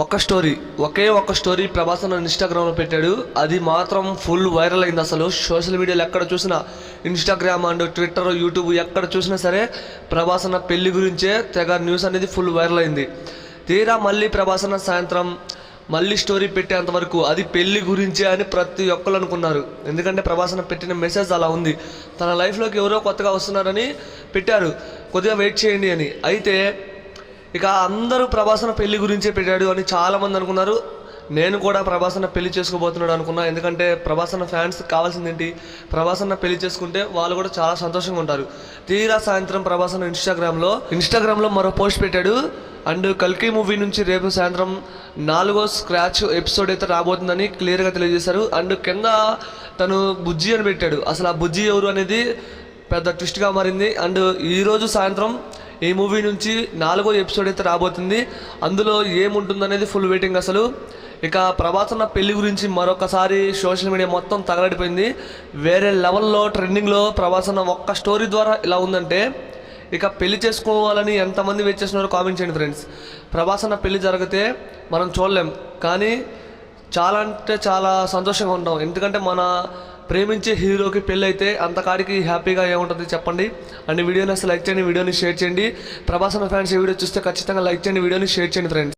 ఒకే ఒక్క స్టోరీ ప్రభాస్ అన్న ఇన్స్టాగ్రామ్లో పెట్టాడు. అది మాత్రం ఫుల్ వైరల్ అయింది. అసలు సోషల్ మీడియాలో ఎక్కడ చూసినా, ఇన్స్టాగ్రామ్ అండ్ ట్విట్టర్, యూట్యూబ్ ఎక్కడ చూసినా సరే ప్రభాస్ అన్న పెళ్లి గురించే తెగ న్యూస్ అనేది ఫుల్ వైరల్ అయింది. తీరా మళ్ళీ ప్రభాస్ అన్న సాయంత్రం మళ్ళీ స్టోరీ పెట్టేంతవరకు అది పెళ్లి గురించే అని ప్రతి ఒక్కరు అనుకున్నారు. ఎందుకంటే ప్రభాస్ అన్న పెట్టిన మెసేజ్ అలా ఉంది. తన లైఫ్లోకి ఎవరో కొత్తగా వస్తున్నారని పెట్టారు, కొద్దిగా వెయిట్ చేయండి అని. అయితే ఇక అందరూ ప్రభాస్ అన్న పెళ్లి గురించే పెట్టాడు అని చాలామంది అనుకున్నారు. నేను కూడా ప్రభాస్ అన్న పెళ్లి చేసుకోబోతున్నాడు అనుకున్నా. ఎందుకంటే ప్రభాస్ అన్న ఫ్యాన్స్ కావాల్సింది ఏంటి, ప్రభాస్ అన్న పెళ్లి చేసుకుంటే వాళ్ళు కూడా చాలా సంతోషంగా ఉంటారు. తీరా సాయంత్రం ప్రభాస్ అన్న ఇన్స్టాగ్రామ్లో మరో పోస్ట్ పెట్టాడు. అండ్ కల్కి మూవీ నుంచి రేపు సాయంత్రం 4వ స్క్రాచ్ ఎపిసోడ్ అయితే రాబోతుందని క్లియర్గా తెలియజేశారు. అండ్ కింద తను బుజ్జి అని పెట్టాడు. అసలు ఆ బుజ్జి ఎవరు అనేది పెద్ద ట్విస్ట్గా మారింది. అండ్ ఈరోజు సాయంత్రం ఈ మూవీ నుంచి 4వ ఎపిసోడ్ అయితే రాబోతుంది. అందులో ఏముంటుందనేది ఫుల్ వెయిటింగ్. అసలు ఇక ప్రభాస్ అన్న పెళ్లి గురించి మరొకసారి సోషల్ మీడియా మొత్తం తగలడిపోయింది. వేరే లెవెల్లో ట్రెండింగ్లో ప్రభాస్ అన్న ఒక్క స్టోరీ ద్వారా ఇలా ఉందంటే ఇక పెళ్లి చేసుకోవాలని ఎంతమంది వెయిట్ చేస్తున్నారో కామెంట్ చేయండి ఫ్రెండ్స్. ప్రభాస్ అన్న పెళ్లి జరిగితే మనం చూడలేం, కానీ చాలా అంటే చాలా సంతోషంగా ఉంటాం. ఎందుకంటే మన ప్రేమించే హీరోకి పెళ్ళి అయితే అంతకాడికి హ్యాపీగా ఏముంటుంది చెప్పండి. అండ్ వీడియోని అసలు లైక్ చేయండి, వీడియోని షేర్ చేయండి. ప్రభాస్ అన్న ఫ్యాన్స్ ఈ వీడియో చూస్తే ఖచ్చితంగా లైక్ చేయండి, వీడియోని షేర్ చేయండి ఫ్రెండ్స్.